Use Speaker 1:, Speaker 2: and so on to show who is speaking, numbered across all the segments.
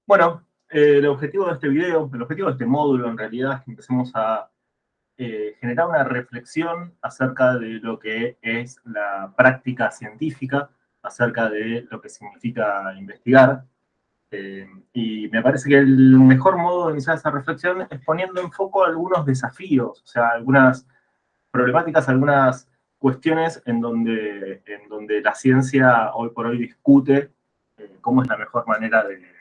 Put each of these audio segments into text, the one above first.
Speaker 1: Bueno, el objetivo de este video, el objetivo de este módulo en realidad es que empecemos a generar una reflexión acerca de lo que es la práctica científica, acerca de lo que significa investigar. Y me parece que el mejor modo de iniciar esa reflexión es poniendo en foco algunos desafíos, o sea, algunas problemáticas, algunas cuestiones en donde la ciencia hoy por hoy discute cómo es la mejor manera de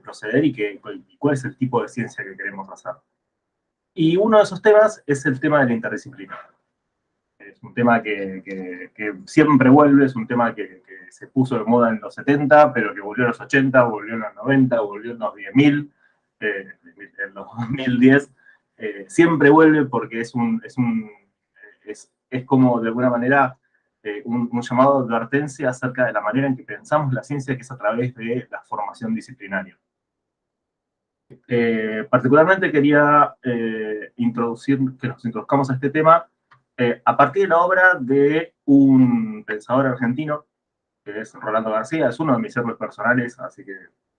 Speaker 1: proceder y cuál es el tipo de ciencia que queremos hacer. Y uno de esos temas es el tema de la interdisciplina. Es un tema que siempre vuelve, es un tema que se puso de moda en los 70, pero que volvió en los 80, volvió en los 90, volvió en los 10.000, en los 2010. Siempre vuelve porque es como de alguna manera un llamado de advertencia acerca de la manera en que pensamos la ciencia, que es a través de la formación disciplinaria. Particularmente quería introducir, que nos introduzcamos a este tema a partir de la obra de un pensador argentino, que es Rolando García, es uno de mis héroes personales, así que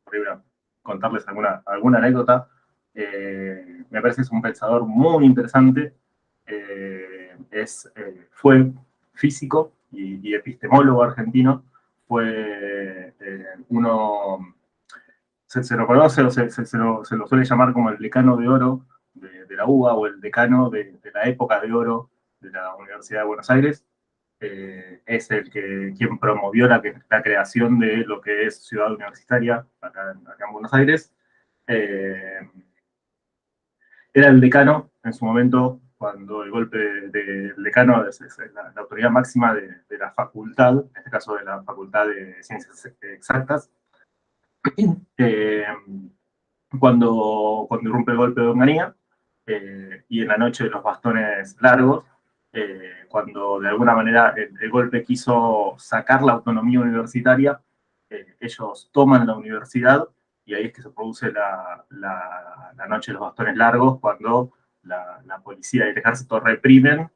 Speaker 1: voy a contarles alguna anécdota. Me parece que es un pensador muy interesante, fue físico y epistemólogo argentino, fue uno se lo conoce o se lo suele llamar como el decano de oro de la UBA o el decano de la época de oro de la Universidad de Buenos Aires. Es quien promovió la creación de lo que es Ciudad Universitaria acá en Buenos Aires. Era el decano en su momento, cuando el golpe del decano es la autoridad máxima de la facultad, en este caso de la Facultad de Ciencias Exactas. Cuando irrumpe el golpe de Onganía, y en la noche de los bastones largos, cuando de alguna manera el golpe quiso sacar la autonomía universitaria, ellos toman la universidad y ahí es que se produce la noche de los bastones largos, cuando la policía y el ejército reprimen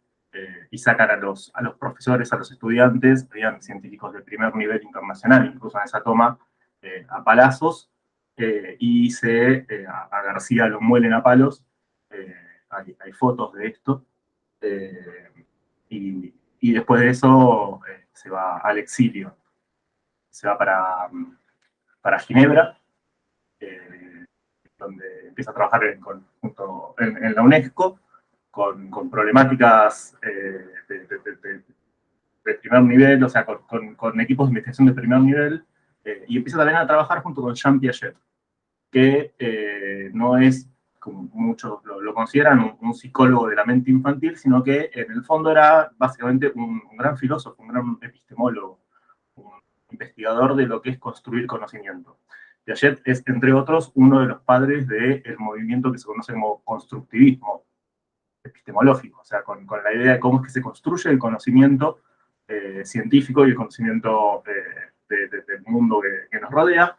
Speaker 1: y sacan a los profesores, a los estudiantes, habían científicos de primer nivel internacional, incluso en esa toma, a palazos, y a García lo muelen a palos. Hay fotos de esto. Y después de eso se va al exilio. Se va para Ginebra, donde empieza a trabajar en la UNESCO, con problemáticas de primer nivel, o sea, con equipos de investigación de primer nivel, y empieza también a trabajar junto con Jean Piaget, que no es, como muchos lo consideran, un psicólogo de la mente infantil, sino que en el fondo era básicamente un gran filósofo, un gran epistemólogo, un investigador de lo que es construir conocimiento. Piaget es, entre otros, uno de los padres del movimiento que se conoce como constructivismo epistemológico, o sea, con la idea de cómo es que se construye el conocimiento científico y el conocimiento del mundo que nos rodea.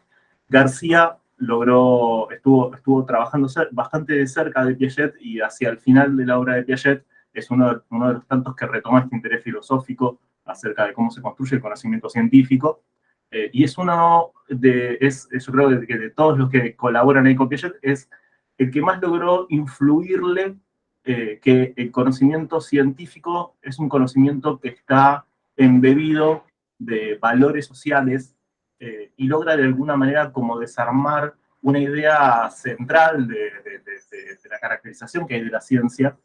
Speaker 1: García estuvo trabajando bastante de cerca de Piaget, y hacia el final de la obra de Piaget es uno de los tantos que retoma este interés filosófico acerca de cómo se construye el conocimiento científico. Y es yo creo que de todos los que colaboran ahí con Piaget, es el que más logró influirle que el conocimiento científico es un conocimiento que está embebido de valores sociales, y logra de alguna manera como desarmar una idea central de la caracterización que hay de la ciencia,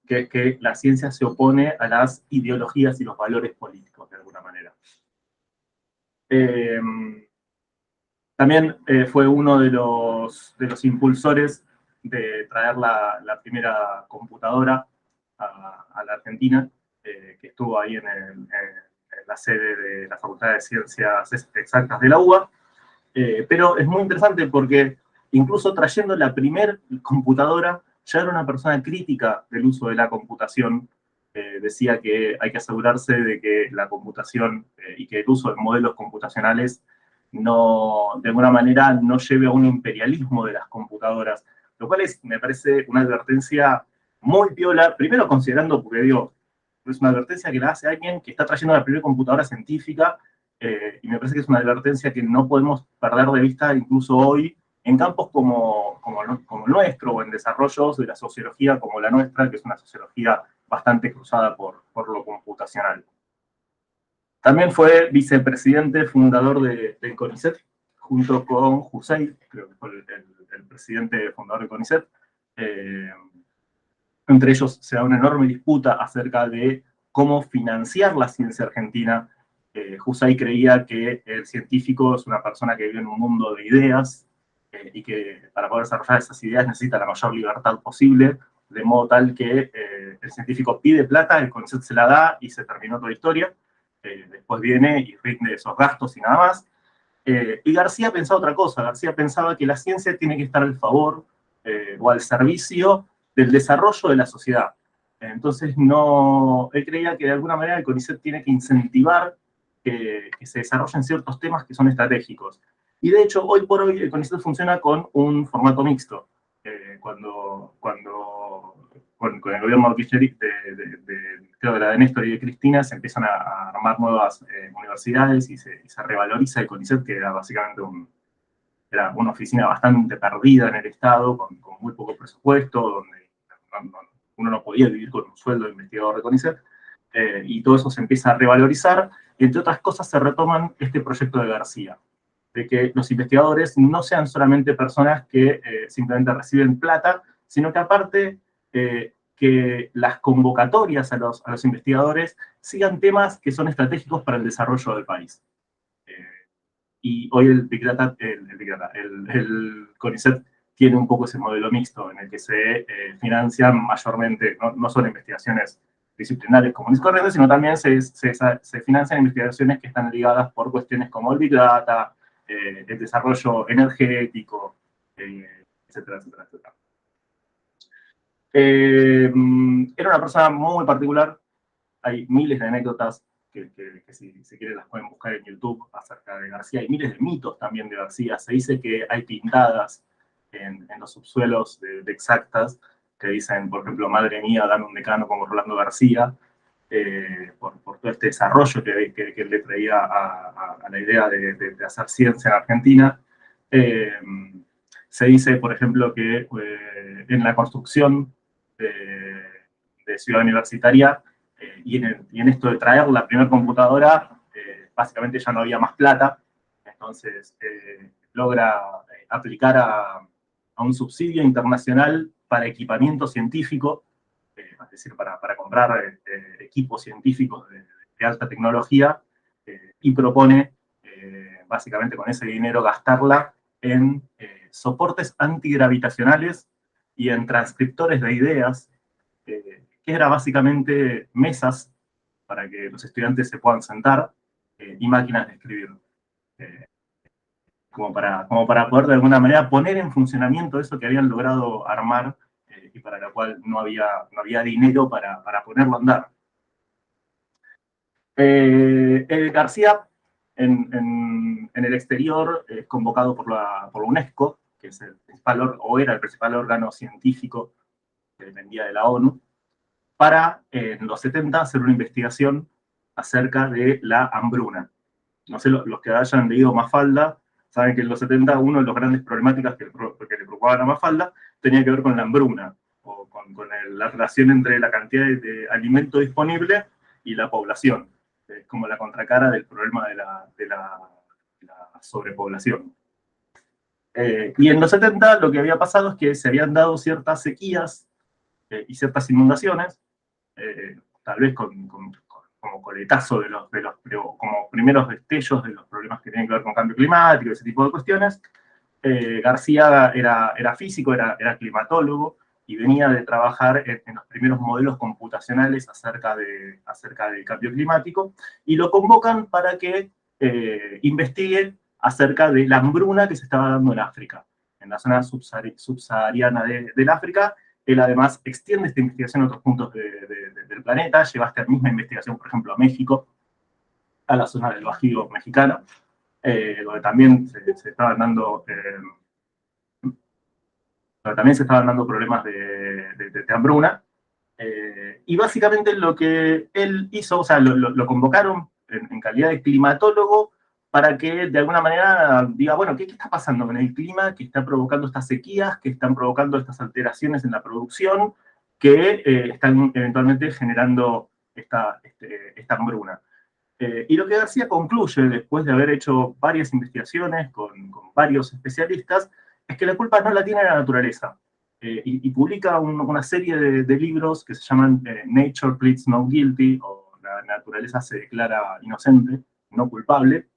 Speaker 1: que es que la ciencia se opone a las ideologías y los valores políticos, de alguna manera. También fue uno de los impulsores de traer la primera computadora a la Argentina, que estuvo ahí en la sede de la Facultad de Ciencias Exactas de la UBA. Pero es muy interesante porque incluso trayendo la primera computadora, ya era una persona crítica del uso de la computación. Decía que hay que asegurarse de que la computación y que el uso de modelos computacionales de alguna manera no lleve a un imperialismo de las computadoras, lo cual me parece una advertencia muy piola, primero considerando, porque digo, es una advertencia que la hace alguien que está trayendo la primera computadora científica, y me parece que es una advertencia que no podemos perder de vista incluso hoy, en campos como el nuestro, o en desarrollos de la sociología como la nuestra, que es una sociología bastante cruzada por lo computacional. También fue vicepresidente fundador del CONICET, junto con Hussein, creo que fue el presidente fundador del CONICET. Entre ellos se da una enorme disputa acerca de cómo financiar la ciencia argentina. Hussein creía que el científico es una persona que vive en un mundo de ideas y que para poder desarrollar esas ideas necesita la mayor libertad posible, de modo tal que el científico pide plata, el CONICET se la da y se terminó toda la historia. Después viene y rinde esos gastos y nada más. Y García pensaba otra cosa. García pensaba que la ciencia tiene que estar al favor o al servicio del desarrollo de la sociedad. Entonces, él creía que de alguna manera el CONICET tiene que incentivar que se desarrollen ciertos temas que son estratégicos. Y de hecho, hoy por hoy el CONICET funciona con un formato mixto. Con el gobierno creo de la de Néstor y de Cristina, se empiezan a armar nuevas universidades y se revaloriza el CONICET, que era básicamente era una oficina bastante perdida en el Estado, con muy poco presupuesto, donde uno no podía vivir con un sueldo de investigador de CONICET, y todo eso se empieza a revalorizar, y entre otras cosas se retoman este proyecto de García, de que los investigadores no sean solamente personas que simplemente reciben plata, sino que aparte que las convocatorias a los investigadores sigan temas que son estratégicos para el desarrollo del país. Y hoy el CONICET tiene un poco ese modelo mixto en el que se financian mayormente, no solo investigaciones disciplinares comunes y corrientes, sino también se financian investigaciones que están ligadas por cuestiones como el Big Data, el desarrollo energético, etcétera, etcétera, etcétera. Era una persona muy particular. Hay miles de anécdotas que si quieren las pueden buscar en YouTube acerca de García. Hay miles de mitos también de García. Se dice que hay pintadas en los subsuelos de Exactas que dicen, por ejemplo, madre mía, dame un decano como Rolando García, por todo este desarrollo que él le traía a la idea de hacer ciencia en Argentina. Se dice, por ejemplo, que en la construcción de Ciudad Universitaria y en esto de traer la primera computadora, básicamente ya no había más plata, entonces logra aplicar a un subsidio internacional para equipamiento científico, es decir, para comprar equipos científicos de alta tecnología, y propone básicamente con ese dinero gastarla en soportes antigravitacionales y en transcriptores de ideas, que era básicamente mesas para que los estudiantes se puedan sentar y máquinas de escribir. Como para poder de alguna manera poner en funcionamiento eso que habían logrado armar y para la cual no había dinero para ponerlo a andar. García, en el exterior, es convocado por la UNESCO, que es el principal, o era el principal órgano científico que dependía de la ONU, para en los 70 hacer una investigación acerca de la hambruna. No sé, los que hayan leído Mafalda saben que en los 70 una de las grandes problemáticas que le preocupaban a Mafalda tenía que ver con la hambruna, o con la relación entre la cantidad de alimento disponible y la población. Es como la contracara del problema de la sobrepoblación. Y en los 70 lo que había pasado es que se habían dado ciertas sequías y ciertas inundaciones, tal vez como coletazo como primeros destellos de los problemas que tienen que ver con cambio climático y ese tipo de cuestiones. García era físico, era climatólogo, y venía de trabajar en los primeros modelos computacionales acerca del cambio climático, y lo convocan para que investigue acerca de la hambruna que se estaba dando en África, en la zona subsahariana del África. Él además extiende esta investigación a otros puntos del planeta, lleva esta misma investigación, por ejemplo, a México, a la zona del Bajío mexicano, donde también se estaban dando problemas de hambruna. Y básicamente lo que él hizo, o sea, lo convocaron en calidad de climatólogo para que de alguna manera diga, bueno, ¿qué está pasando con el clima que está provocando estas sequías, que están provocando estas alteraciones en la producción, que están eventualmente generando esta hambruna? Y lo que García concluye, después de haber hecho varias investigaciones con varios especialistas, es que la culpa no la tiene la naturaleza. Y publica una serie de libros que se llaman Nature Pleads Not Guilty, o La naturaleza se declara inocente, no culpable,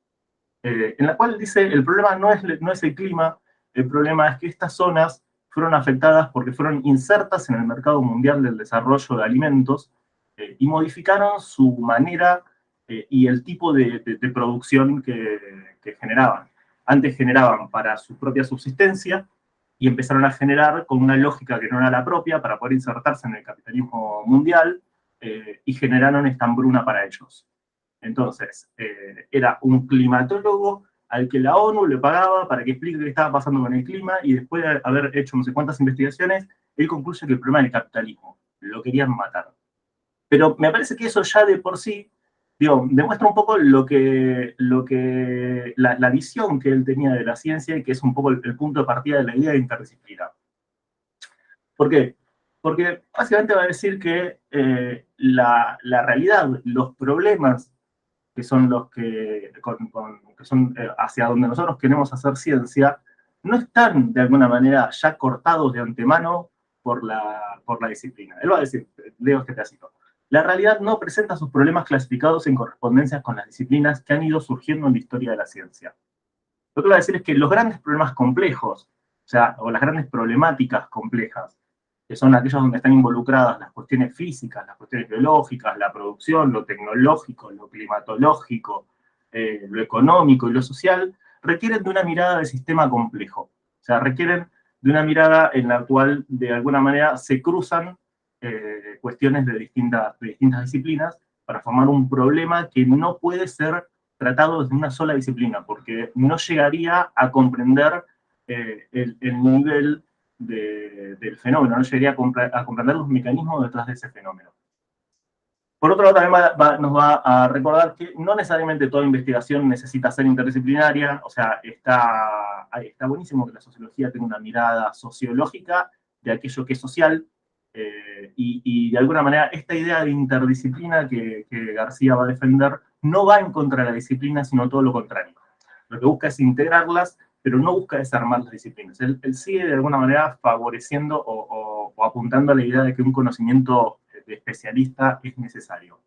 Speaker 1: en la cual dice, el problema no es el clima, el problema es que estas zonas fueron afectadas porque fueron insertas en el mercado mundial del desarrollo de alimentos y modificaron su manera y el tipo de producción que generaban. Antes generaban para su propia subsistencia y empezaron a generar con una lógica que no era la propia para poder insertarse en el capitalismo mundial y generaron esta hambruna para ellos. Entonces, era un climatólogo al que la ONU le pagaba para que explique qué estaba pasando con el clima, y después de haber hecho no sé cuántas investigaciones, él concluye que el problema es el capitalismo, lo querían matar. Pero me parece que eso ya de por sí, digo, demuestra un poco la visión que él tenía de la ciencia, y que es un poco el punto de partida de la idea de interdisciplina. ¿Por qué? Porque básicamente va a decir que la realidad, los problemas que son los que son hacia donde nosotros queremos hacer ciencia, no están de alguna manera ya cortados de antemano por la disciplina. Él va a decir, leo este pedacito, la realidad no presenta sus problemas clasificados en correspondencias con las disciplinas que han ido surgiendo en la historia de la ciencia. Lo que va a decir es que los grandes problemas complejos, o sea, o las grandes problemáticas complejas, que son aquellos donde están involucradas las cuestiones físicas, las cuestiones biológicas, la producción, lo tecnológico, lo climatológico, lo económico y lo social, requieren de una mirada de sistema complejo. O sea, requieren de una mirada en la cual de alguna manera se cruzan cuestiones de distintas disciplinas para formar un problema que no puede ser tratado desde una sola disciplina, porque no llegaría a comprender el nivel del fenómeno, no llegaría a comprender los mecanismos detrás de ese fenómeno. Por otro lado, también nos va a recordar que no necesariamente toda investigación necesita ser interdisciplinaria, o sea, está buenísimo que la sociología tenga una mirada sociológica de aquello que es social, y de alguna manera esta idea de interdisciplina que García va a defender no va en contra de la disciplina, sino todo lo contrario. Lo que busca es integrarlas, pero no busca desarmar las disciplinas. Él sigue de alguna manera favoreciendo o apuntando a la idea de que un conocimiento de especialista es necesario.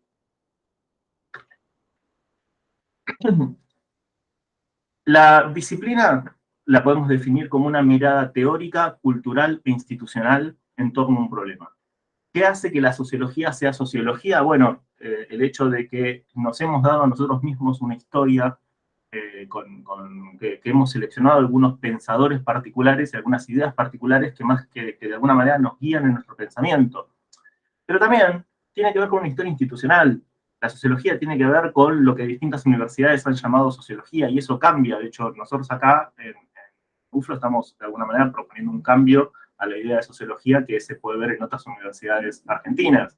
Speaker 1: La disciplina la podemos definir como una mirada teórica, cultural e institucional en torno a un problema. ¿Qué hace que la sociología sea sociología? Bueno, el hecho de que nos hemos dado a nosotros mismos una historia, que hemos seleccionado algunos pensadores particulares y algunas ideas particulares que de alguna manera nos guían en nuestro pensamiento. Pero también tiene que ver con una historia institucional. La sociología tiene que ver con lo que distintas universidades han llamado sociología, y eso cambia. De hecho, nosotros acá en UFRO estamos de alguna manera proponiendo un cambio a la idea de sociología que se puede ver en otras universidades argentinas.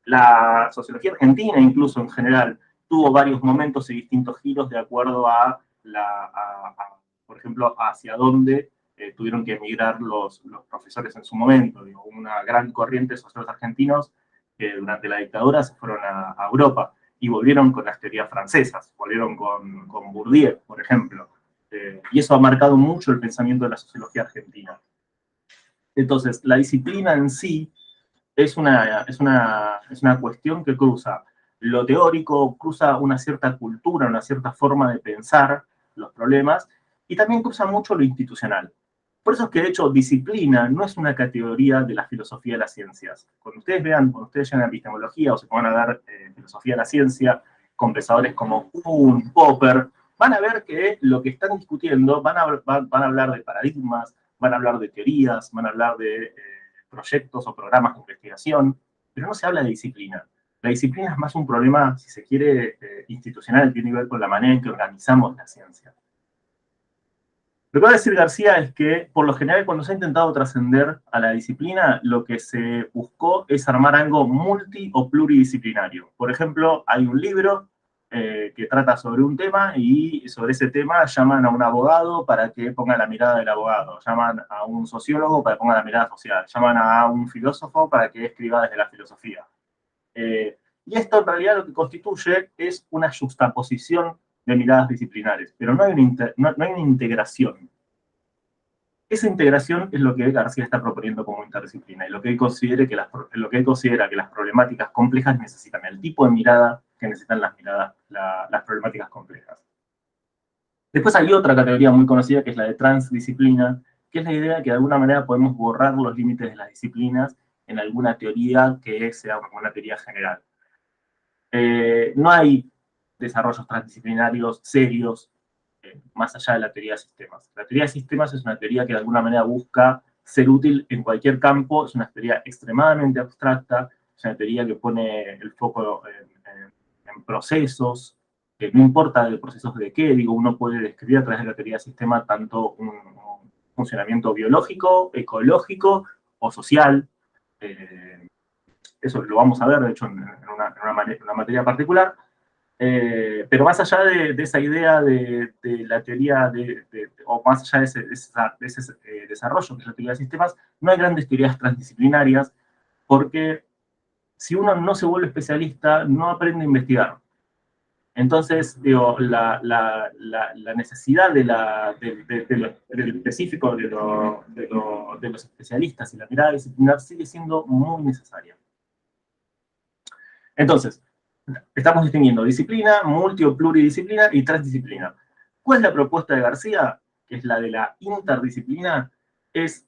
Speaker 1: La sociología argentina, incluso en general, tuvo varios momentos y distintos giros de acuerdo por ejemplo, hacia dónde tuvieron que emigrar los profesores en su momento. Digo, una gran corriente de sociólogos argentinos que durante la dictadura se fueron a Europa y volvieron con las teorías francesas, volvieron con Bourdieu, por ejemplo. Y eso ha marcado mucho el pensamiento de la sociología argentina. Entonces, la disciplina en sí es una cuestión que cruza lo teórico, cruza una cierta cultura, una cierta forma de pensar los problemas, y también cruza mucho lo institucional. Por eso es que, de hecho, disciplina no es una categoría de la filosofía de las ciencias. Cuando ustedes llegan a epistemología o se pongan a ver filosofía de la ciencia con pensadores como Kuhn, Popper, van a ver que lo que están discutiendo van a hablar de paradigmas, van a hablar de teorías, van a hablar de proyectos o programas de investigación, pero no se habla de disciplina. La disciplina es más un problema, si se quiere, institucional, tiene que ver con la manera en que organizamos la ciencia. Lo que va a decir García es que, por lo general, cuando se ha intentado trascender a la disciplina, lo que se buscó es armar algo multi o pluridisciplinario. Por ejemplo, hay un libro que trata sobre un tema y sobre ese tema llaman a un abogado para que ponga la mirada del abogado, llaman a un sociólogo para que ponga la mirada social, llaman a un filósofo para que escriba desde la filosofía. Y esto en realidad lo que constituye es una juxtaposición de miradas disciplinares, pero no hay no hay una integración. Esa integración es lo que García está proponiendo como interdisciplina y lo que él considera que las problemáticas complejas necesitan, el tipo de mirada que necesitan las problemáticas complejas. Después hay otra categoría muy conocida que es la de transdisciplina, que es la idea de que de alguna manera podemos borrar los límites de las disciplinas en alguna teoría que sea una teoría general. No hay desarrollos transdisciplinarios serios más allá de la teoría de sistemas. La teoría de sistemas es una teoría que de alguna manera busca ser útil en cualquier campo, es una teoría extremadamente abstracta, es una teoría que pone el foco en procesos, que no importa de procesos de qué, digo, uno puede describir a través de la teoría de sistema tanto un funcionamiento biológico, ecológico o social. Eso lo vamos a ver, de hecho, en una materia particular. Pero más allá de esa idea de la teoría, o más allá de ese desarrollo que es la teoría de sistemas, no hay grandes teorías transdisciplinarias, porque si uno no se vuelve especialista, no aprende a investigar. Entonces, digo, la necesidad del específico, de los especialistas y la mirada disciplinar sigue siendo muy necesaria. Entonces, estamos distinguiendo disciplina, multi o pluridisciplina y transdisciplina. ¿Cuál es la propuesta de García? Que es la de la interdisciplina, es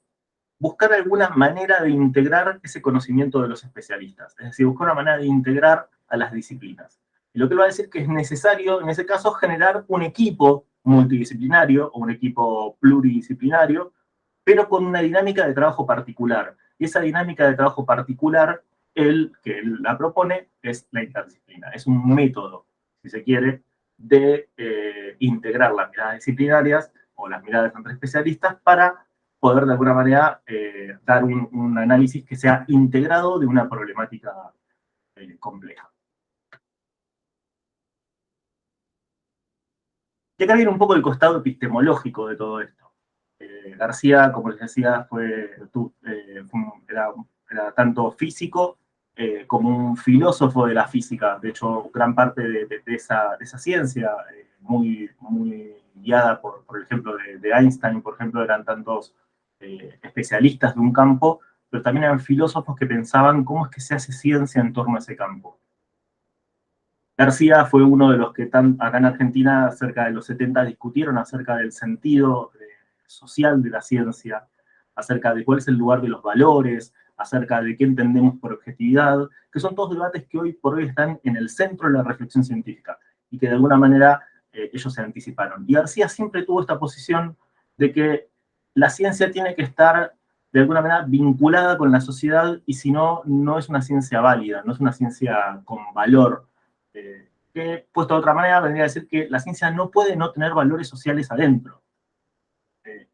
Speaker 1: buscar alguna manera de integrar ese conocimiento de los especialistas, es decir, buscar una manera de integrar a las disciplinas. Y lo que él va a decir que es necesario, en ese caso, generar un equipo multidisciplinario o un equipo pluridisciplinario, pero con una dinámica de trabajo particular. Y esa dinámica de trabajo particular, que él la propone, es la interdisciplina. Es un método, si se quiere, de integrar las miradas disciplinarias o las miradas entre especialistas para poder de alguna manera dar un análisis que sea integrado de una problemática compleja. Y acá viene un poco el costado epistemológico de todo esto. García, como les decía, era tanto físico como un filósofo de la física. De hecho, gran parte de esa ciencia, muy guiada por ejemplo, de Einstein, por ejemplo, eran tantos especialistas de un campo, pero también eran filósofos que pensaban cómo es que se hace ciencia en torno a ese campo. García fue uno de los que acá en Argentina, cerca de los 70, discutieron acerca del sentido social de la ciencia, acerca de cuál es el lugar de los valores, acerca de qué entendemos por objetividad, que son todos debates que hoy por hoy están en el centro de la reflexión científica y que de alguna manera ellos se anticiparon. Y García siempre tuvo esta posición de que la ciencia tiene que estar de alguna manera vinculada con la sociedad y si no, no es una ciencia válida, no es una ciencia con valor. Que, puesto de otra manera, vendría a decir que la ciencia no puede no tener valores sociales adentro.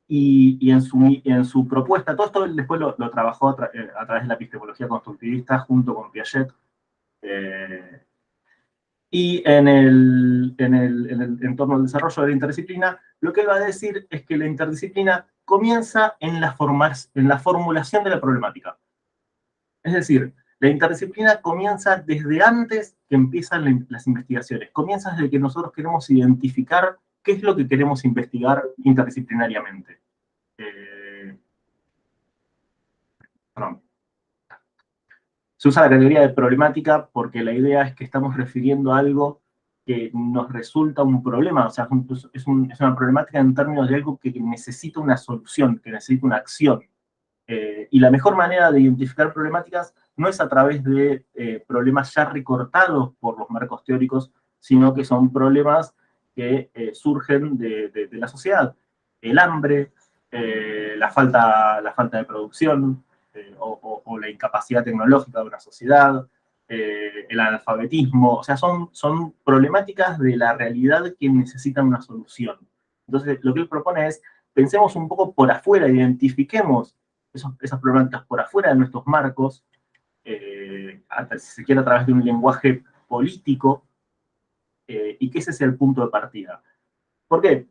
Speaker 1: Y en su propuesta, todo esto él después lo trabajó a través de la epistemología constructivista junto con Piaget. Y en el entorno del desarrollo de la interdisciplina, lo que él va a decir es que la interdisciplina comienza en la formulación de la problemática. Es decir, la interdisciplina comienza desde antes que empiezan las investigaciones. Comienza desde que nosotros queremos identificar qué es lo que queremos investigar interdisciplinariamente. Perdón. Se usa la categoría de problemática porque la idea es que estamos refiriendo a algo que nos resulta un problema, o sea, es una problemática en términos de algo que necesita una solución, que necesita una acción. Y la mejor manera de identificar problemáticas no es a través de problemas ya recortados por los marcos teóricos, sino que son problemas que surgen de la sociedad. El hambre, la falta de producción, o la incapacidad tecnológica de una sociedad, el analfabetismo, o sea, son problemáticas de la realidad que necesitan una solución. Entonces, lo que él propone es, pensemos un poco por afuera, identifiquemos esas problemáticas por afuera de nuestros marcos, si se quiere a través de un lenguaje político, y que ese sea el punto de partida. ¿Por qué?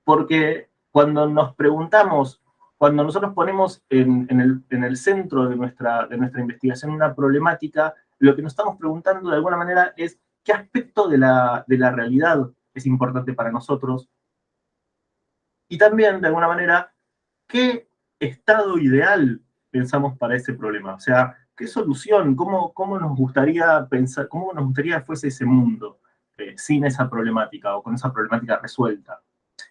Speaker 1: Porque cuando nos preguntamos, cuando nosotros ponemos en el centro de nuestra investigación una problemática, lo que nos estamos preguntando de alguna manera es qué aspecto de la realidad es importante para nosotros, y también, de alguna manera, qué estado ideal pensamos para ese problema. O sea, qué solución, cómo nos gustaría pensar, cómo nos gustaría que fuese ese mundo sin esa problemática o con esa problemática resuelta.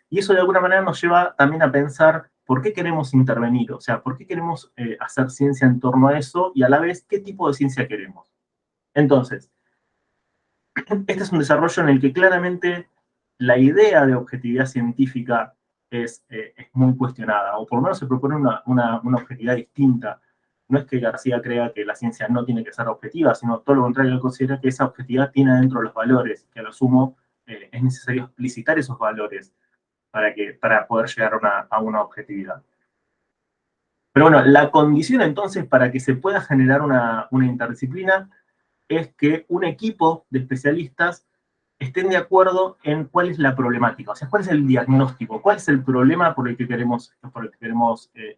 Speaker 1: Y eso de alguna manera nos lleva también a pensar por qué queremos intervenir, o sea, por qué queremos hacer ciencia en torno a eso y a la vez qué tipo de ciencia queremos. Entonces, este es un desarrollo en el que claramente la idea de objetividad científica es muy cuestionada, o por lo menos se propone una objetividad distinta. No es que García crea que la ciencia no tiene que ser objetiva, sino todo lo contrario, él considera que esa objetividad tiene adentro los valores, que a lo sumo es necesario explicitar esos valores para poder llegar a una objetividad. Pero bueno, la condición entonces para que se pueda generar una interdisciplina es que un equipo de especialistas estén de acuerdo en cuál es la problemática, o sea, cuál es el diagnóstico, cuál es el problema por el que queremos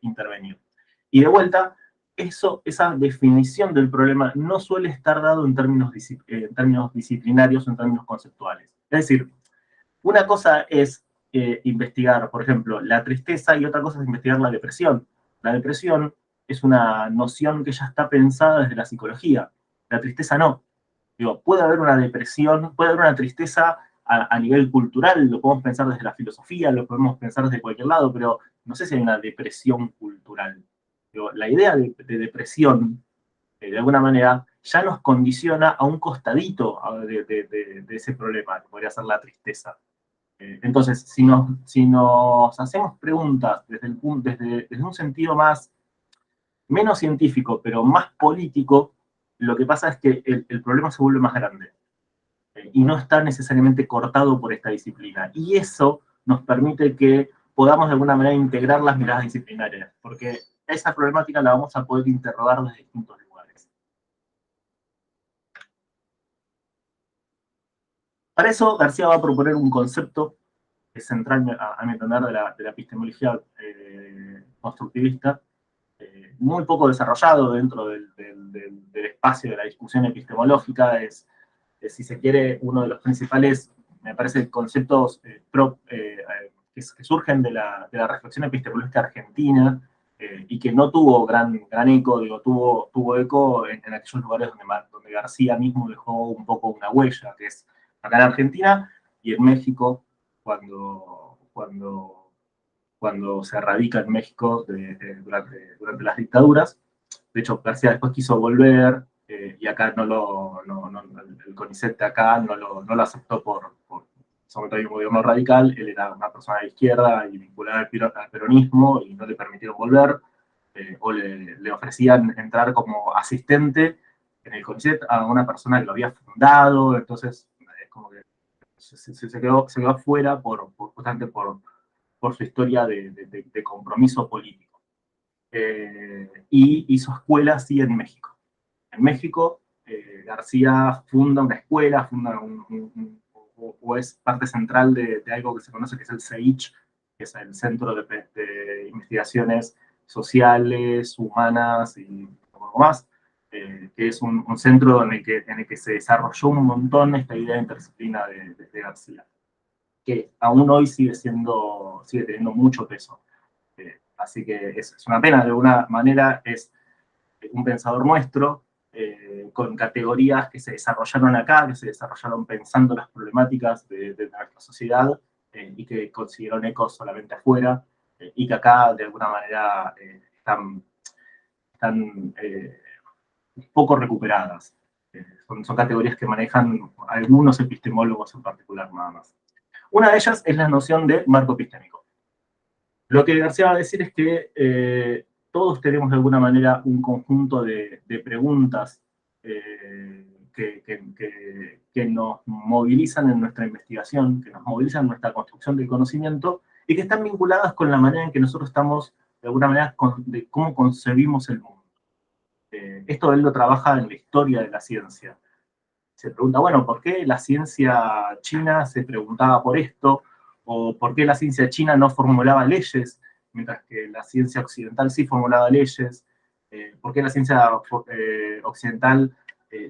Speaker 1: intervenir. Y de vuelta, esa definición del problema no suele estar dado en términos disciplinarios o en términos conceptuales. Es decir, una cosa es investigar, por ejemplo, la tristeza y otra cosa es investigar la depresión. La depresión es una noción que ya está pensada desde la psicología. La tristeza no. Digo, puede haber una depresión, puede haber una tristeza a nivel cultural, lo podemos pensar desde la filosofía, lo podemos pensar desde cualquier lado, pero no sé si hay una depresión cultural. Digo, la idea de depresión, de alguna manera, ya nos condiciona a un costadito de ese problema, que podría ser la tristeza. Entonces, si nos hacemos preguntas desde un sentido menos científico, pero más político, lo que pasa es que el problema se vuelve más grande y no está necesariamente cortado por esta disciplina. Y eso nos permite que podamos de alguna manera integrar las miradas disciplinarias, porque esa problemática la vamos a poder interrogar desde distintos lugares. Para eso, García va a proponer un concepto que es central, a mi entender, de la epistemología constructivista, muy poco desarrollado dentro del espacio de la discusión epistemológica. Si se quiere, uno de los principales, me parece, conceptos que surgen de la reflexión epistemológica argentina y que no tuvo gran eco, digo, tuvo eco en aquellos lugares donde García mismo dejó un poco una huella, que es acá en Argentina y en México, cuando se radica en México durante las dictaduras. De hecho, García después quiso volver y acá el CONICET de acá no lo aceptó sobre todo hay un gobierno radical, él era una persona de izquierda y vinculada al peronismo y no le permitieron volver, o le ofrecían entrar como asistente en el CONICET a una persona que lo había fundado, entonces es como que se quedó afuera justamente por su historia de compromiso político. Y hizo escuela así en México. En México, García funda una escuela, o es parte central de algo que se conoce que es el CEICH, que es el Centro de Investigaciones Sociales, Humanas y algo más, que es un centro en el que se desarrolló un montón esta idea de interdisciplina de García, que aún hoy sigue teniendo mucho peso. Así que es una pena, de alguna manera es un pensador nuestro, con categorías que se desarrollaron acá, que se desarrollaron pensando las problemáticas de nuestra sociedad y que consiguieron eco solamente afuera y que acá de alguna manera están poco recuperadas. Son categorías que manejan algunos epistemólogos en particular nada más. Una de ellas es la noción de marco epistémico. Lo que García va a decir es que todos tenemos de alguna manera un conjunto de preguntas que nos movilizan en nuestra investigación, que nos movilizan en nuestra construcción del conocimiento y que están vinculadas con la manera en que nosotros estamos, de alguna manera, de cómo concebimos el mundo. Esto él lo trabaja en la historia de la ciencia. se pregunta, bueno, ¿por qué la ciencia china se preguntaba por esto? ¿O por qué la ciencia china no formulaba leyes, mientras que la ciencia occidental sí formulaba leyes? ¿Por qué la ciencia occidental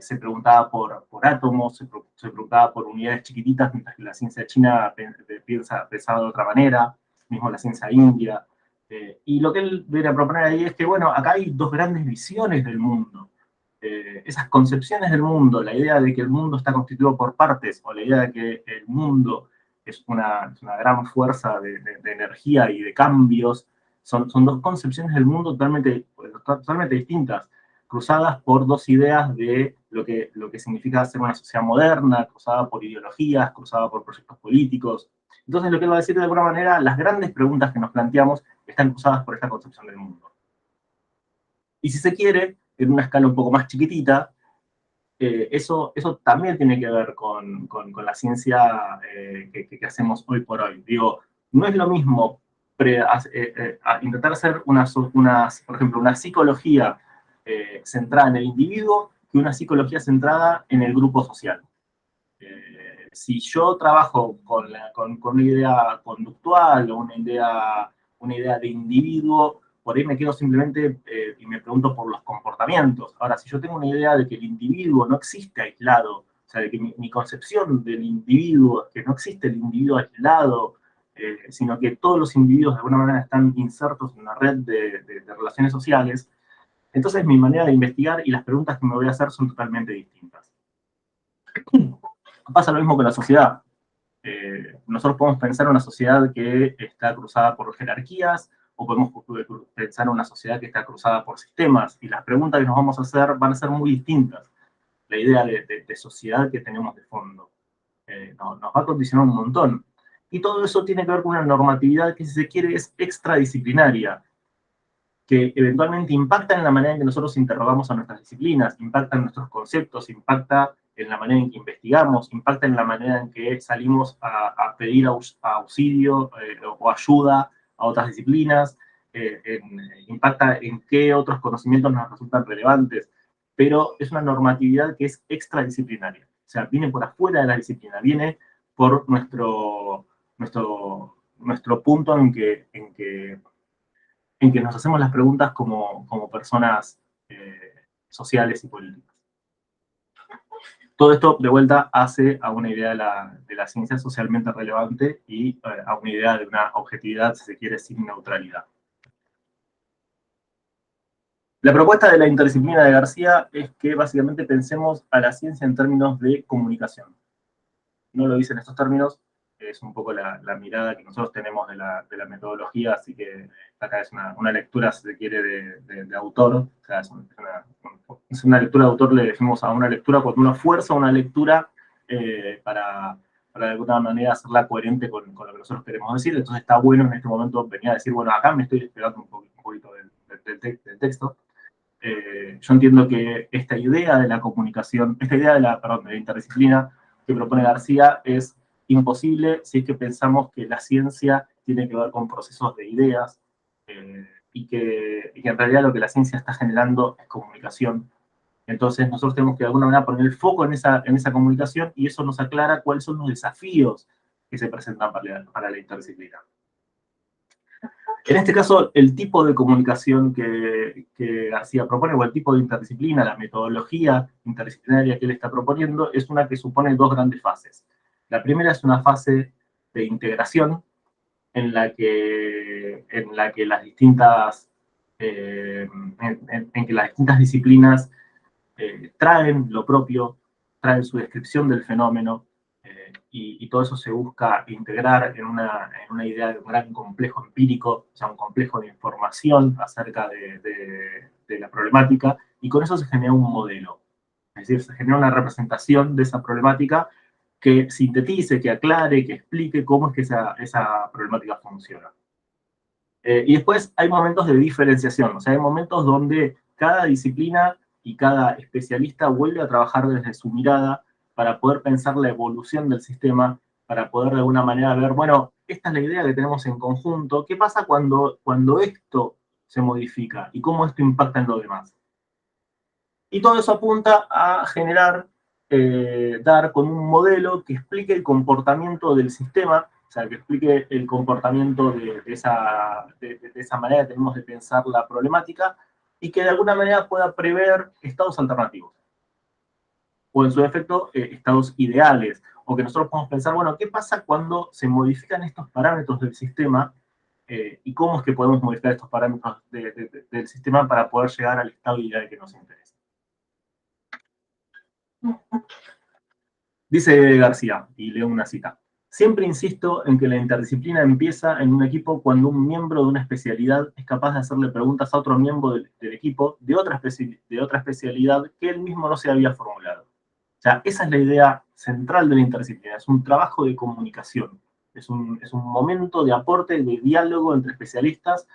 Speaker 1: se preguntaba por átomos, se preguntaba por unidades chiquititas, mientras que la ciencia china pensaba de otra manera, mismo la ciencia india? Y lo que él viene a proponer ahí es que, bueno, acá hay dos grandes visiones del mundo. Esas concepciones del mundo, la idea de que el mundo está constituido por partes, o la idea de que el mundo es una gran fuerza de energía y de cambios, son dos concepciones del mundo totalmente distintas, cruzadas por dos ideas de lo que significa ser una sociedad moderna, cruzada por ideologías, cruzada por proyectos políticos. Entonces, lo que él va a decir de alguna manera, las grandes preguntas que nos planteamos están cruzadas por esta concepción del mundo. Y si se quiere, en una escala un poco más chiquitita, eso también tiene que ver con la ciencia que hacemos hoy por hoy. Digo, no es lo mismo intentar hacer por ejemplo, una psicología centrada en el individuo que una psicología centrada en el grupo social. Si yo trabajo con una idea conductual o una idea de individuo, por ahí me quedo simplemente y me pregunto por los comportamientos. Ahora, si yo tengo una idea de que el individuo no existe aislado, o sea, de que mi concepción del individuo es que no existe el individuo aislado, sino que todos los individuos de alguna manera están insertos en una red de relaciones sociales, entonces mi manera de investigar y las preguntas que me voy a hacer son totalmente distintas. Pasa lo mismo con la sociedad. Nosotros podemos pensar en una sociedad que está cruzada por jerarquías, o podemos pensar en una sociedad que está cruzada por sistemas, y las preguntas que nos vamos a hacer van a ser muy distintas. La idea de sociedad que tenemos de fondo nos va a condicionar un montón. Y todo eso tiene que ver con una normatividad que, si se quiere, es extradisciplinaria, que eventualmente impacta en la manera en que nosotros interrogamos a nuestras disciplinas, impacta en nuestros conceptos, impacta en la manera en que investigamos, impacta en la manera en que salimos a pedir auxilio o ayuda a otras disciplinas, impacta en qué otros conocimientos nos resultan relevantes, pero es una normatividad que es extradisciplinaria, o sea, viene por afuera de la disciplina, viene por nuestro punto en que nos hacemos las preguntas como personas sociales y políticas. Todo esto, de vuelta, hace a una idea de la ciencia socialmente relevante y a una idea de una objetividad, si se quiere, sin neutralidad. La propuesta de la interdisciplina de García es que básicamente pensemos a la ciencia en términos de comunicación. No lo dice en estos términos, es un poco la mirada que nosotros tenemos de la metodología, así que acá es una lectura, si se quiere, de autor. O sea, es una lectura de autor, le decimos a una lectura cuando uno fuerza una lectura para de alguna manera hacerla coherente con lo que nosotros queremos decir. Entonces está bueno en este momento venir a decir, bueno, acá me estoy despegando un poquito del texto. Yo entiendo que esta idea de la comunicación, esta idea de la interdisciplina que propone García es imposible si es que pensamos que la ciencia tiene que ver con procesos de ideas y que en realidad lo que la ciencia está generando es comunicación. Entonces nosotros tenemos que de alguna manera poner el foco en esa comunicación, y eso nos aclara cuáles son los desafíos que se presentan para la interdisciplina. En este caso, el tipo de comunicación que García propone, o el tipo de interdisciplina, la metodología interdisciplinaria que él está proponiendo, es una que supone dos grandes fases. La primera es una fase de integración, en la que las distintas, en que las distintas disciplinas traen lo propio, traen su descripción del fenómeno, y todo eso se busca integrar en una idea de un gran complejo empírico, o sea, un complejo de información acerca de la problemática, y con eso se genera un modelo. Es decir, se genera una representación de esa problemática que sintetice, que aclare, que explique cómo es que esa problemática funciona. Y después hay momentos de diferenciación, o sea, hay momentos donde cada disciplina y cada especialista vuelve a trabajar desde su mirada para poder pensar la evolución del sistema, para poder de alguna manera ver, bueno, esta es la idea que tenemos en conjunto, ¿qué pasa cuando esto se modifica y cómo esto impacta en lo demás? Y todo eso apunta a generar dar con un modelo que explique el comportamiento del sistema, o sea, que explique el comportamiento de esa manera que tenemos de pensar la problemática, y que de alguna manera pueda prever estados alternativos, o en su defecto, estados ideales, o que nosotros podamos pensar, bueno, ¿qué pasa cuando se modifican estos parámetros del sistema? Y cómo es que podemos modificar estos parámetros del sistema para poder llegar al estado ideal que nos interesa. Dice García, y leo una cita: siempre insisto en que la interdisciplina empieza en un equipo cuando un miembro de una especialidad es capaz de hacerle preguntas a otro miembro del equipo de otra especialidad que él mismo no se había formulado. O sea, esa es la idea central de la interdisciplina, es un trabajo de comunicación, es un momento de aporte, de diálogo entre especialistas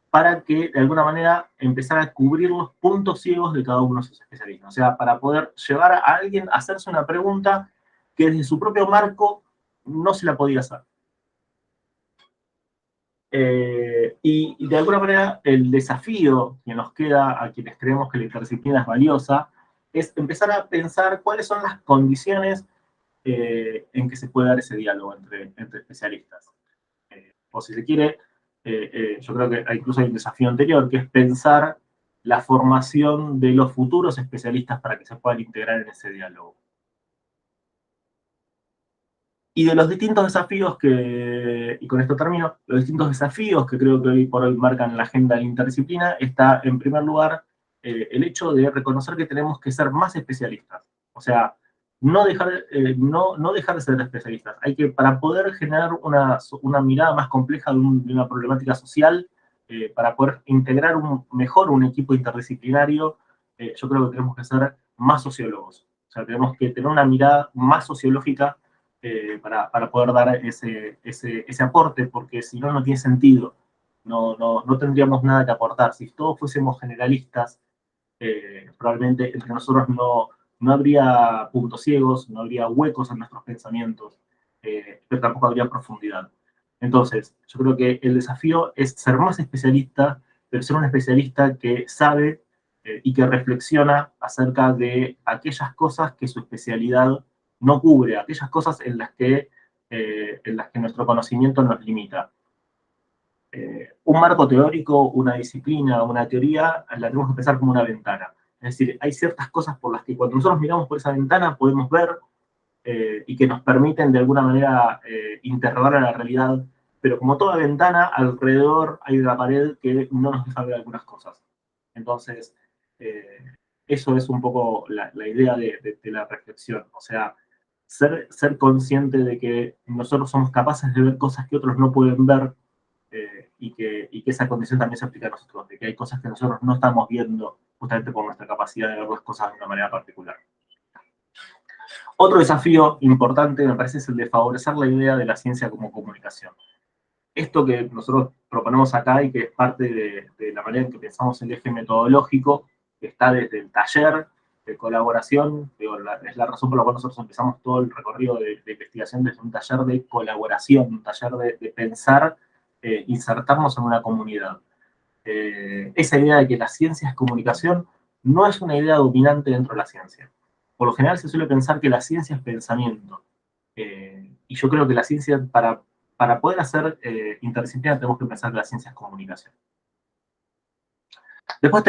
Speaker 1: para que de alguna manera empezar a cubrir los puntos ciegos de cada uno de esos especialistas. O sea, para poder llevar a alguien a hacerse una pregunta que desde su propio marco no se la podía hacer. Y de alguna manera el desafío que nos queda a quienes creemos que la interdisciplina es valiosa es empezar a pensar cuáles son las condiciones en que se puede dar ese diálogo entre especialistas. O si se quiere, yo creo que incluso hay un desafío anterior, que es pensar la formación de los futuros especialistas para que se puedan integrar en ese diálogo. Y de los distintos desafíos y con esto termino, los distintos desafíos que creo que hoy por hoy marcan la agenda de la interdisciplina, está en primer lugar el hecho de reconocer que tenemos que ser más especialistas. O sea, no dejar de ser especialistas. Hay que, para poder generar una mirada más compleja de una problemática social, para poder integrar mejor un equipo interdisciplinario, yo creo que tenemos que ser más sociólogos. O sea, tenemos que tener una mirada más sociológica para poder dar ese aporte, porque si no, no tiene sentido. No tendríamos nada que aportar. Si todos fuésemos generalistas, probablemente entre nosotros no habría puntos ciegos, no habría huecos en nuestros pensamientos, pero tampoco habría profundidad. Entonces, yo creo que el desafío es ser más especialista, pero ser un especialista que sabe y que reflexiona acerca de aquellas cosas que su especialidad no cubre, aquellas cosas en las que nuestro conocimiento nos limita. Un marco teórico, una disciplina, una teoría, la tenemos que pensar como una ventana. Es decir, hay ciertas cosas por las que cuando nosotros miramos por esa ventana podemos ver y que nos permiten de alguna manera interrogar a la realidad, pero como toda ventana, alrededor hay una pared que no nos deja ver algunas cosas. Entonces, eh, eso es un poco la idea de la reflexión. O sea, ser consciente de que nosotros somos capaces de ver cosas que otros no pueden ver, y que esa condición también se aplica a nosotros, de que hay cosas que nosotros no estamos viendo justamente por nuestra capacidad de ver las cosas de una manera particular. Otro desafío importante, me parece, es el de favorecer la idea de la ciencia como comunicación. Esto que nosotros proponemos acá y que es parte de la manera en que pensamos el eje metodológico, que está desde el taller de colaboración, es la razón por la cual nosotros empezamos todo el recorrido de investigación desde un taller de colaboración, un taller de pensar, insertarnos en una comunidad. Esa idea de que la ciencia es comunicación no es una idea dominante dentro de la ciencia. Por lo general se suele pensar que la ciencia es pensamiento. Y yo creo que la ciencia, para poder hacer interdisciplina, tenemos que pensar que la ciencia es comunicación. Después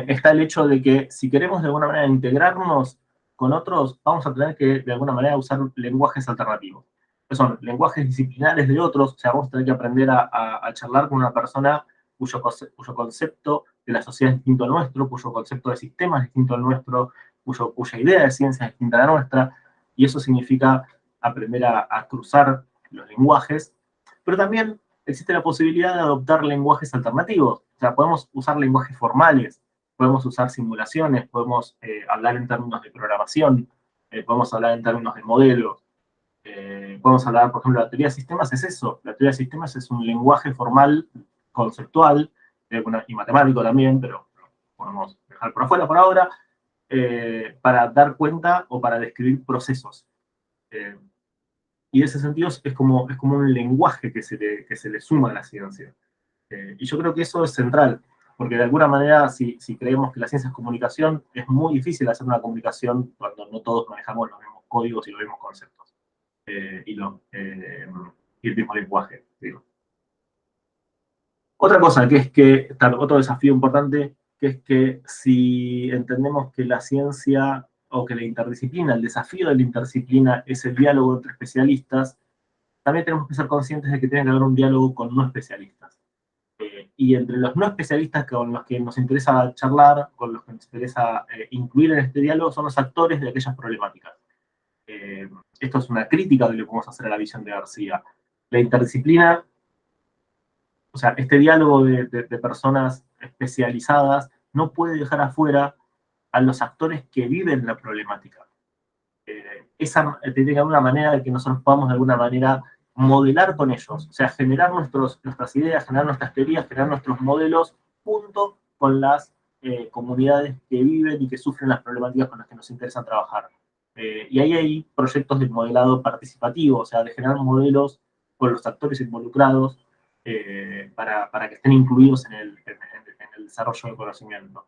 Speaker 1: está el hecho de que si queremos de alguna manera integrarnos con otros, vamos a tener que de alguna manera usar lenguajes alternativos. Que son lenguajes disciplinares de otros, o sea, vamos a tener que aprender a charlar con una persona cuyo concepto de la sociedad es distinto al nuestro, cuyo concepto de sistema es distinto al nuestro, cuya idea de ciencia es distinta a la nuestra, y eso significa aprender a cruzar los lenguajes, pero también existe la posibilidad de adoptar lenguajes alternativos. O sea, podemos usar lenguajes formales, podemos usar simulaciones, podemos hablar en términos de programación, podemos hablar en términos de modelos, podemos hablar, por ejemplo, la teoría de sistemas es eso. La teoría de sistemas es un lenguaje formal, conceptual, y matemático también, pero podemos dejar por afuera por ahora, para dar cuenta o para describir procesos. Y en ese sentido es como un lenguaje que se le suma a la ciencia. Y yo creo que eso es central. Porque de alguna manera, si creemos que la ciencia es comunicación, es muy difícil hacer una comunicación cuando no todos manejamos los mismos códigos y los mismos conceptos. Y el mismo lenguaje, digo. Otra cosa que es que, otro desafío importante, que es que si entendemos que la ciencia o que la interdisciplina, el desafío de la interdisciplina es el diálogo entre especialistas, también tenemos que ser conscientes de que tiene que haber un diálogo con no especialistas. Y entre los no especialistas con los que nos interesa charlar, con los que nos interesa incluir en este diálogo, son los actores de aquellas problemáticas. Esto es una crítica de lo que podemos hacer a la visión de García. La interdisciplina, o sea, este diálogo de personas especializadas no puede dejar afuera a los actores que viven la problemática. Esa tiene que haber una manera de que nosotros podamos de alguna manera modelar con ellos, o sea, generar nuestras ideas, generar nuestras teorías, generar nuestros modelos junto con las comunidades que viven y que sufren las problemáticas con las que nos interesa trabajar. Y ahí hay proyectos de modelado participativo, o sea, de generar modelos con los actores involucrados para que estén incluidos en el desarrollo del conocimiento.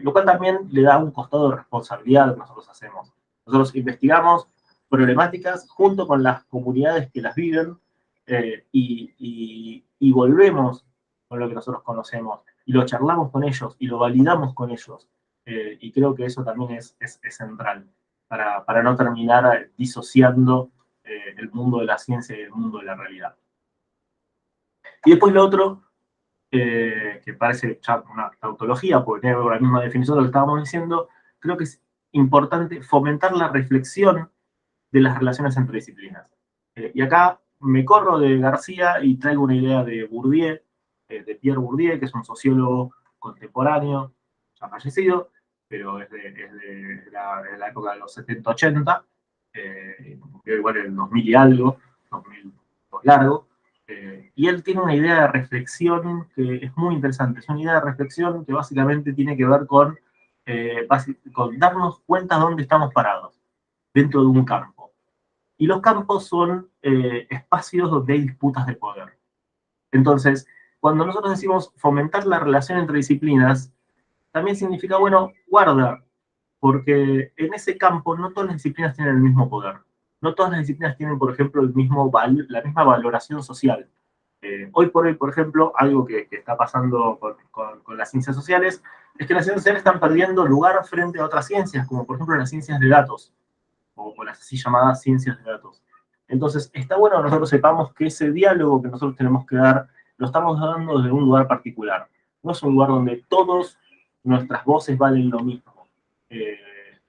Speaker 1: Lo cual también le da un costado de responsabilidad que nosotros hacemos. Nosotros investigamos problemáticas junto con las comunidades que las viven y volvemos con lo que nosotros conocemos y lo charlamos con ellos y lo validamos con ellos. Y creo que eso también es central para no terminar disociando el mundo de la ciencia y el mundo de la realidad. Y después lo otro, que parece ya una tautología, porque tiene la misma definición de lo que estábamos diciendo, creo que es importante fomentar la reflexión de las relaciones entre disciplinas. Y acá me corro de García y traigo una idea de Bourdieu, de Pierre Bourdieu, que es un sociólogo contemporáneo, ya fallecido, pero es de la época de los 70-80, igual en el 2000 y algo, 2000 largo, y él tiene una idea de reflexión que es muy interesante. Es una idea de reflexión que básicamente tiene que ver con darnos cuenta de dónde estamos parados dentro de un campo. Y los campos son espacios donde hay disputas de poder. Entonces, cuando nosotros decimos fomentar la relación entre disciplinas, también significa, bueno, guarda, porque en ese campo no todas las disciplinas tienen el mismo poder. No todas las disciplinas tienen, por ejemplo, la misma valoración social. Hoy por hoy, por ejemplo, algo que está pasando con las ciencias sociales es que las ciencias sociales están perdiendo lugar frente a otras ciencias, como por ejemplo las ciencias de datos, o las así llamadas ciencias de datos. Entonces, está bueno que nosotros sepamos que ese diálogo que nosotros tenemos que dar, lo estamos dando desde un lugar particular. No es un lugar donde todas nuestras voces valen lo mismo.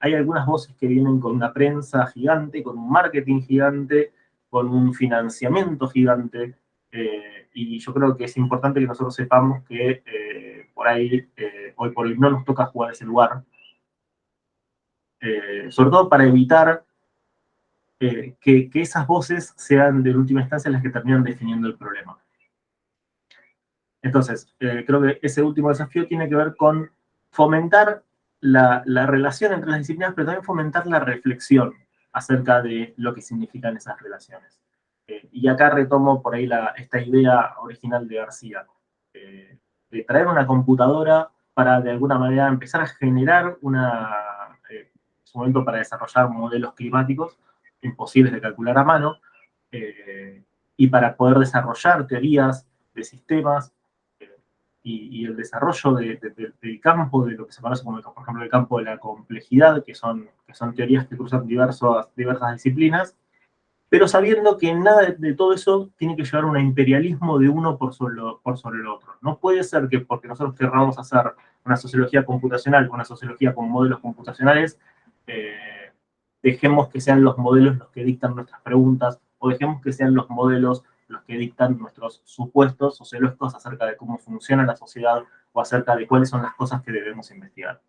Speaker 1: Hay algunas voces que vienen con una prensa gigante, con un marketing gigante, con un financiamiento gigante, y yo creo que es importante que nosotros sepamos que por ahí, hoy por hoy, no nos toca jugar ese lugar, sobre todo para evitar que esas voces sean de última instancia las que terminan definiendo el problema. Entonces, creo que ese último desafío tiene que ver con fomentar la relación entre las disciplinas, pero también fomentar la reflexión acerca de lo que significan esas relaciones. Y acá retomo por ahí esta idea original de García, de traer una computadora para de alguna manera empezar a generar un momento para desarrollar modelos climáticos imposibles de calcular a mano, y para poder desarrollar teorías de sistemas, y el desarrollo del campo, de lo que se conoce como, por ejemplo, el campo de la complejidad, que son teorías que cruzan diversas disciplinas, pero sabiendo que nada de todo eso tiene que llevar a un imperialismo de uno por sobre el otro. No puede ser que porque nosotros querramos hacer una sociología computacional, una sociología con modelos computacionales, dejemos que sean los modelos los que dictan nuestras preguntas, o dejemos que sean los modelos los que dictan nuestros supuestos sociológicos acerca de cómo funciona la sociedad o acerca de cuáles son las cosas que debemos investigar.